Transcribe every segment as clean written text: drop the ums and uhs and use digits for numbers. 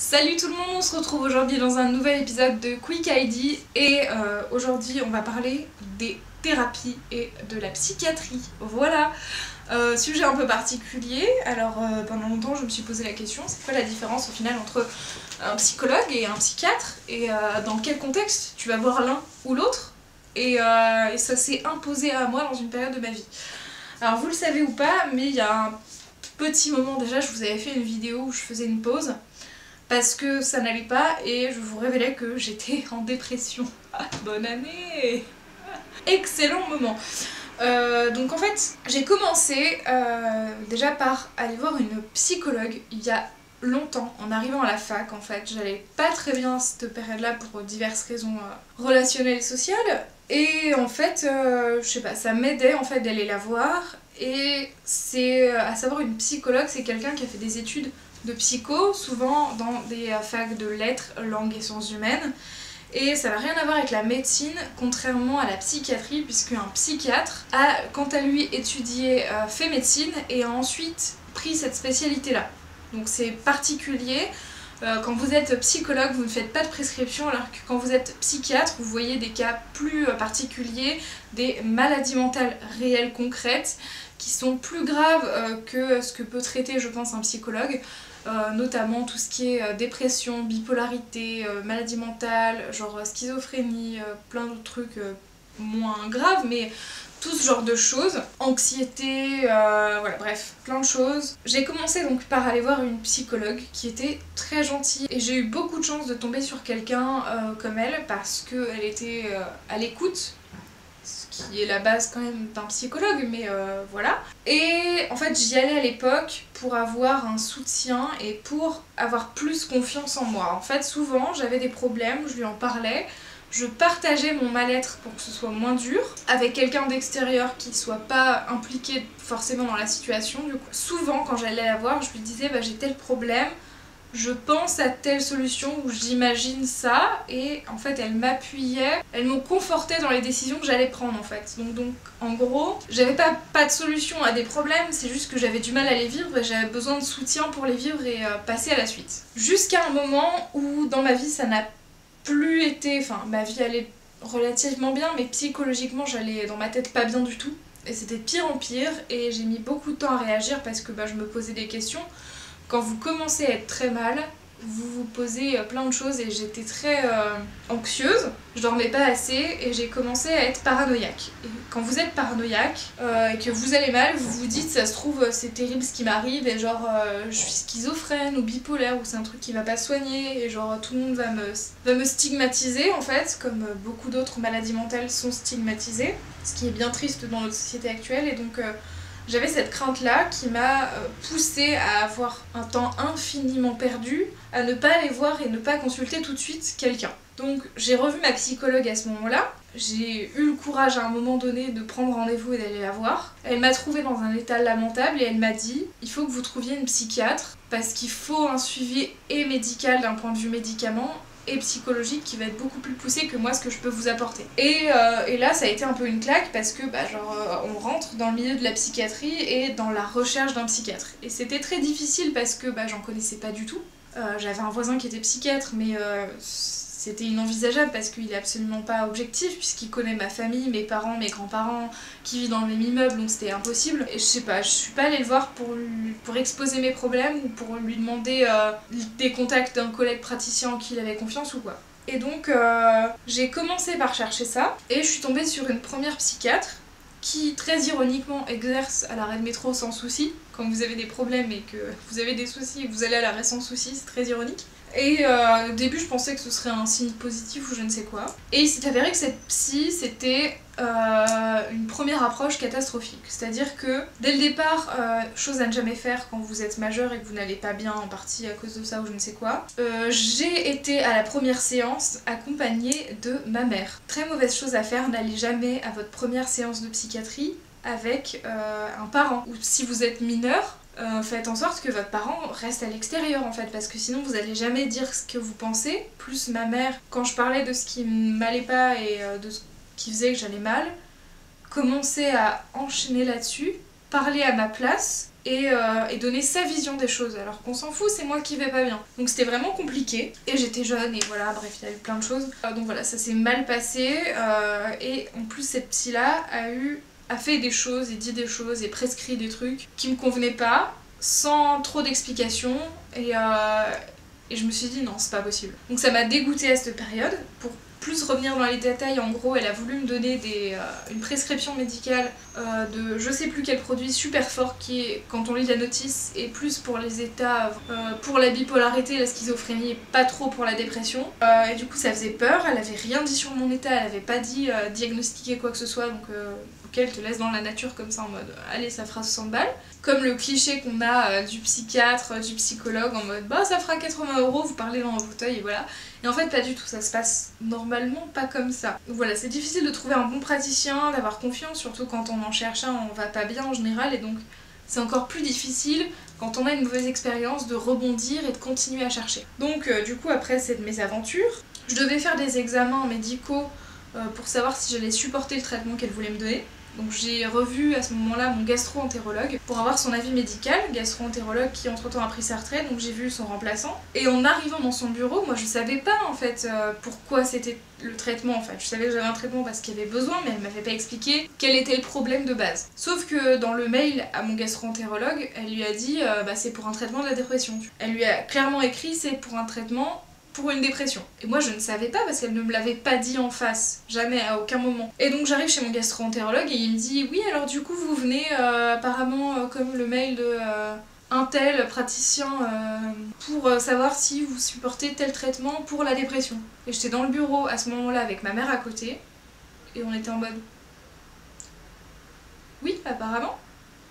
Salut tout le monde, on se retrouve aujourd'hui dans un nouvel épisode de Quick ID et aujourd'hui on va parler des thérapies et de la psychiatrie. Voilà, sujet un peu particulier. Alors pendant longtemps je me suis posé la question, c'est quoi la différence au final entre un psychologue et un psychiatre et dans quel contexte tu vas voir l'un ou l'autre et ça s'est imposé à moi dans une période de ma vie. Alors vous le savez ou pas, mais il y a un petit moment déjà, je vous avais fait une vidéo où je faisais une pause parce que ça n'allait pas et je vous révélais que j'étais en dépression. Bonne année! Excellent moment. Donc en fait, j'ai commencé déjà par aller voir une psychologue il y a longtemps, en arrivant à la fac en fait. J'allais pas très bien à cette période-là pour diverses raisons relationnelles et sociales. Et en fait, je sais pas, ça m'aidait en fait d'aller la voir. Et c'est, à savoir une psychologue, c'est quelqu'un qui a fait des études de psycho, souvent dans des facs de lettres, langues et sciences humaines. Et ça n'a rien à voir avec la médecine, contrairement à la psychiatrie, puisque un psychiatre a, quant à lui, étudié, fait médecine et a ensuite pris cette spécialité-là. Donc c'est particulier. Quand vous êtes psychologue, vous ne faites pas de prescription, alors que quand vous êtes psychiatre, vous voyez des cas plus particuliers, des maladies mentales réelles, concrètes, qui sont plus graves que ce que peut traiter, je pense, un psychologue. Notamment tout ce qui est dépression, bipolarité, maladie mentale, genre schizophrénie, plein d'autres trucs moins graves, mais tout ce genre de choses, anxiété, voilà, bref, plein de choses. J'ai commencé donc par aller voir une psychologue qui était très gentille et j'ai eu beaucoup de chance de tomber sur quelqu'un comme elle parce qu'elle était à l'écoute, ce qui est la base quand même d'un psychologue, mais voilà. Et en fait j'y allais à l'époque pour avoir un soutien et pour avoir plus confiance en moi. En fait souvent j'avais des problèmes, je lui en parlais, je partageais mon mal-être pour que ce soit moins dur, avec quelqu'un d'extérieur qui soit pas impliqué forcément dans la situation. Du coup, souvent quand j'allais la voir, je lui disais bah, j'ai tel problème, je pense à telle solution ou j'imagine ça, et en fait elle m'appuyait, elle me confortait dans les décisions que j'allais prendre en fait. Donc en gros, j'avais pas de solution à des problèmes, c'est juste que j'avais du mal à les vivre et j'avais besoin de soutien pour les vivre et passer à la suite. Jusqu'à un moment où dans ma vie ça n'a plus été, enfin ma vie allait relativement bien, mais psychologiquement j'allais dans ma tête pas bien du tout. Et c'était de pire en pire et j'ai mis beaucoup de temps à réagir parce que je me posais des questions. Quand vous commencez à être très mal, vous vous posez plein de choses et j'étais très anxieuse, je dormais pas assez et j'ai commencé à être paranoïaque. Et quand vous êtes paranoïaque et que vous allez mal, vous vous dites ça se trouve c'est terrible ce qui m'arrive et genre je suis schizophrène ou bipolaire ou c'est un truc qui va pas soigner et genre tout le monde va me stigmatiser en fait, comme beaucoup d'autres maladies mentales sont stigmatisées, ce qui est bien triste dans notre société actuelle. Et donc j'avais cette crainte-là qui m'a poussée à avoir un temps infiniment perdu, à ne pas aller voir et ne pas consulter tout de suite quelqu'un. Donc j'ai revu ma psychologue à ce moment-là, j'ai eu le courage à un moment donné de prendre rendez-vous et d'aller la voir. Elle m'a trouvée dans un état lamentable et elle m'a dit « Il faut que vous trouviez une psychiatre parce qu'il faut un suivi et médical d'un point de vue médicament et psychologique qui va être beaucoup plus poussé que moi ce que je peux vous apporter. » Et là ça a été un peu une claque parce que on rentre dans le milieu de la psychiatrie et dans la recherche d'un psychiatre. Et c'était très difficile parce que j'en connaissais pas du tout. J'avais un voisin qui était psychiatre mais c'était inenvisageable parce qu'il est absolument pas objectif puisqu'il connaît ma famille, mes parents, mes grands-parents qui vivent dans le même immeuble, donc c'était impossible. Et je sais pas, je suis pas allée le voir pour exposer mes problèmes ou pour lui demander des contacts d'un collègue praticien en qui il avait confiance ou quoi. Et donc j'ai commencé par chercher ça et je suis tombée sur une première psychiatre qui très ironiquement exerce à l'arrêt de métro sans souci. Quand vous avez des problèmes et que vous avez des soucis et que vous allez à l'arrêt sans souci, c'est très ironique. Et au début je pensais que ce serait un signe positif ou je ne sais quoi. Et il s'est avéré que cette psy c'était une première approche catastrophique. C'est-à-dire que dès le départ, chose à ne jamais faire quand vous êtes majeur et que vous n'allez pas bien en partie à cause de ça ou je ne sais quoi, j'ai été à la première séance accompagnée de ma mère. Très mauvaise chose à faire, n'allez jamais à votre première séance de psychiatrie avec un parent. Ou si vous êtes mineur, faites en sorte que votre parent reste à l'extérieur en fait, parce que sinon vous allez jamais dire ce que vous pensez. Plus ma mère, quand je parlais de ce qui m'allait pas et de ce qui faisait que j'allais mal, commençait à enchaîner là-dessus, parler à ma place et donner sa vision des choses, alors qu'on s'en fout, c'est moi qui vais pas bien. Donc c'était vraiment compliqué, et j'étais jeune, et voilà, bref, il y a eu plein de choses. Donc voilà, ça s'est mal passé, et en plus cette psy-là a fait des choses, et dit des choses, et prescrit des trucs qui me convenaient pas, sans trop d'explications, et je me suis dit non, c'est pas possible. Donc ça m'a dégoûtée à cette période. Pour plus revenir dans les détails, en gros, elle a voulu me donner une prescription médicale de je sais plus quel produit super fort qui est, quand on lit la notice, est plus pour les états, pour la bipolarité, la schizophrénie, et pas trop pour la dépression. Et du coup ça faisait peur, elle avait rien dit sur mon état, elle avait pas dit diagnostiquer quoi que ce soit, donc ok, elle te laisse dans la nature comme ça en mode allez, ça fera 60 balles. Comme le cliché qu'on a du psychiatre, du psychologue en mode bah ça fera 80 €, vous parlez dans un fauteuil et voilà. Et en fait pas du tout, ça se passe normalement pas comme ça. Donc voilà, c'est difficile de trouver un bon praticien, d'avoir confiance, surtout quand on en cherche un, on va pas bien en général, et donc c'est encore plus difficile quand on a une mauvaise expérience de rebondir et de continuer à chercher. Donc du coup après cette mésaventures, je devais faire des examens médicaux pour savoir si j'allais supporter le traitement qu'elle voulait me donner. Donc j'ai revu à ce moment-là mon gastro-entérologue pour avoir son avis médical, gastro-entérologue qui entre-temps a pris sa retraite, donc j'ai vu son remplaçant. Et en arrivant dans son bureau, moi je savais pas en fait pourquoi c'était le traitement en fait. Je savais que j'avais un traitement parce qu'il y avait besoin, mais elle m'avait pas expliqué quel était le problème de base. Sauf que dans le mail à mon gastro-entérologue, elle lui a dit bah c'est pour un traitement de la dépression. Elle lui a clairement écrit c'est pour un traitement pour une dépression. Et moi je ne savais pas parce qu'elle ne me l'avait pas dit en face, jamais, à aucun moment. Et donc j'arrive chez mon gastro-entérologue et il me dit oui alors du coup vous venez apparemment comme le mail de un tel praticien pour savoir si vous supportez tel traitement pour la dépression. Et j'étais dans le bureau à ce moment-là avec ma mère à côté et on était en mode oui apparemment,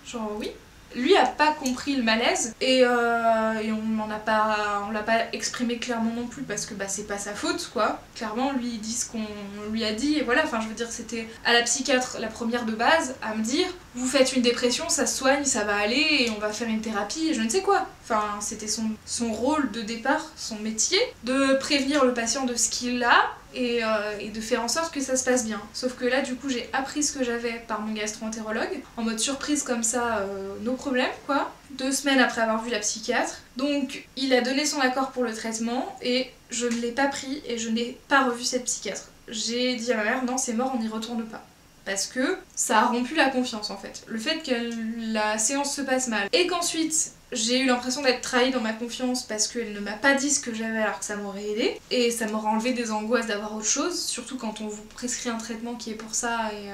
genre oui. Lui a pas compris le malaise et on l'a pas exprimé clairement non plus parce que bah c'est pas sa faute quoi. Clairement lui il dit ce qu'on lui a dit et voilà, enfin je veux dire c'était à la psychiatre la première de base à me dire vous faites une dépression, ça se soigne, ça va aller et on va faire une thérapie et je ne sais quoi. Enfin c'était son rôle de départ, son métier, de prévenir le patient de ce qu'il a et de faire en sorte que ça se passe bien. Sauf que là du coup j'ai appris ce que j'avais par mon gastro-entérologue, en mode surprise comme ça, no problème quoi, 2 semaines après avoir vu la psychiatre. Donc il a donné son accord pour le traitement et je ne l'ai pas pris et je n'ai pas revu cette psychiatre. J'ai dit à ma mère non c'est mort, on n'y retourne pas. Parce que ça a rompu la confiance en fait. Le fait que la séance se passe mal et qu'ensuite j'ai eu l'impression d'être trahie dans ma confiance parce qu'elle ne m'a pas dit ce que j'avais alors que ça m'aurait aidé et ça m'aurait enlevé des angoisses d'avoir autre chose, surtout quand on vous prescrit un traitement qui est pour ça et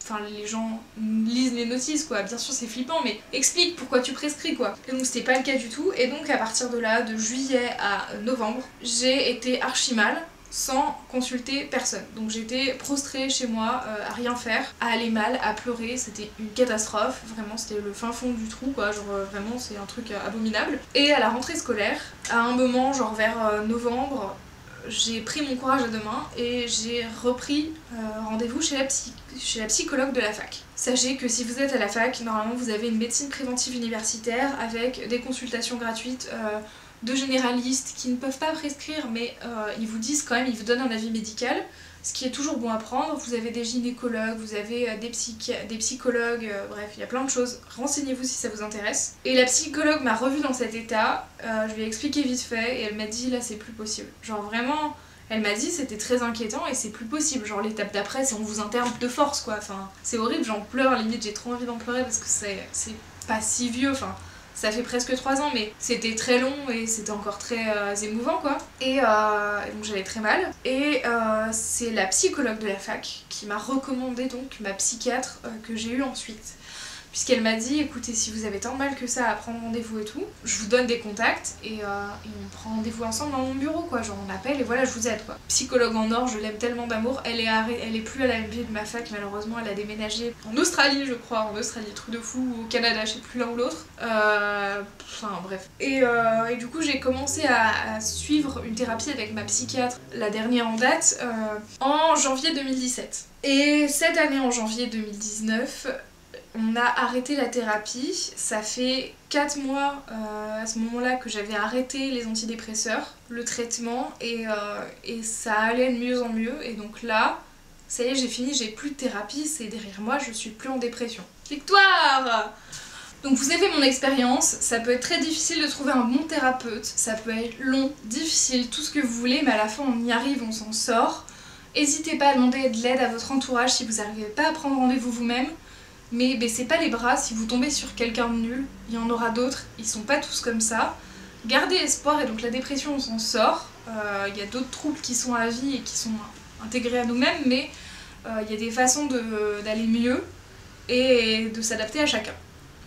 enfin les gens lisent les notices quoi, bien sûr c'est flippant mais explique pourquoi tu prescris quoi. Et donc c'était pas le cas du tout et donc à partir de là, de juillet à novembre, j'ai été archi mal sans consulter personne. Donc j'étais prostrée chez moi à rien faire, à aller mal, à pleurer, c'était une catastrophe, vraiment c'était le fin fond du trou quoi, genre vraiment c'est un truc abominable. Et à la rentrée scolaire, à un moment genre vers novembre, j'ai pris mon courage à deux mains et j'ai repris rendez-vous chez la psychologue de la fac. Sachez que si vous êtes à la fac, normalement vous avez une médecine préventive universitaire avec des consultations gratuites de généralistes qui ne peuvent pas prescrire mais ils vous disent quand même, ils vous donnent un avis médical, ce qui est toujours bon à prendre. Vous avez des gynécologues, vous avez des psychologues, bref il y a plein de choses, renseignez-vous si ça vous intéresse. Et la psychologue m'a revue dans cet état, je lui ai expliqué vite fait et elle m'a dit là c'est plus possible, genre vraiment elle m'a dit c'était très inquiétant et c'est plus possible, genre l'étape d'après c'est on vous interne de force quoi, enfin c'est horrible, j'en pleure, limite j'ai trop envie d'en pleurer parce que c'est pas si vieux, enfin ça fait presque 3 ans mais c'était très long et c'était encore très émouvant quoi. Et donc j'avais très mal. Et c'est la psychologue de la fac qui m'a recommandé donc ma psychiatre que j'ai eue ensuite. Puisqu'elle m'a dit écoutez si vous avez tant de mal que ça à prendre rendez-vous et tout, je vous donne des contacts et on prend rendez-vous ensemble dans mon bureau quoi, genre on appelle et voilà je vous aide quoi. Psychologue en or, je l'aime tellement d'amour, elle est plus à la MJ de ma fac malheureusement, elle a déménagé en Australie je crois, en Australie, truc de fou, ou au Canada, je sais plus l'un ou l'autre. Enfin bref. Et du coup j'ai commencé à suivre une thérapie avec ma psychiatre, la dernière en date, en janvier 2017. Et cette année en janvier 2019, on a arrêté la thérapie, ça fait 4 mois à ce moment-là que j'avais arrêté les antidépresseurs, le traitement, et ça allait de mieux en mieux, et donc là, ça y est j'ai fini, j'ai plus de thérapie, c'est derrière moi, je suis plus en dépression. Victoire! Donc vous avez mon expérience, ça peut être très difficile de trouver un bon thérapeute, ça peut être long, difficile, tout ce que vous voulez, mais à la fin on y arrive, on s'en sort. N'hésitez pas à demander de l'aide à votre entourage si vous n'arrivez pas à prendre rendez-vous vous-même. Mais baissez pas les bras, si vous tombez sur quelqu'un de nul, il y en aura d'autres, ils sont pas tous comme ça. Gardez espoir, et donc la dépression on s'en sort. Il y a d'autres troubles qui sont à vie et qui sont intégrés à nous-mêmes, mais il y a des façons d'aller mieux et de s'adapter à chacun.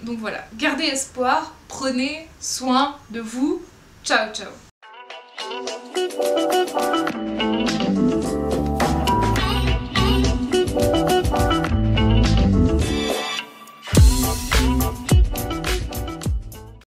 Donc voilà, gardez espoir, prenez soin de vous. Ciao ciao.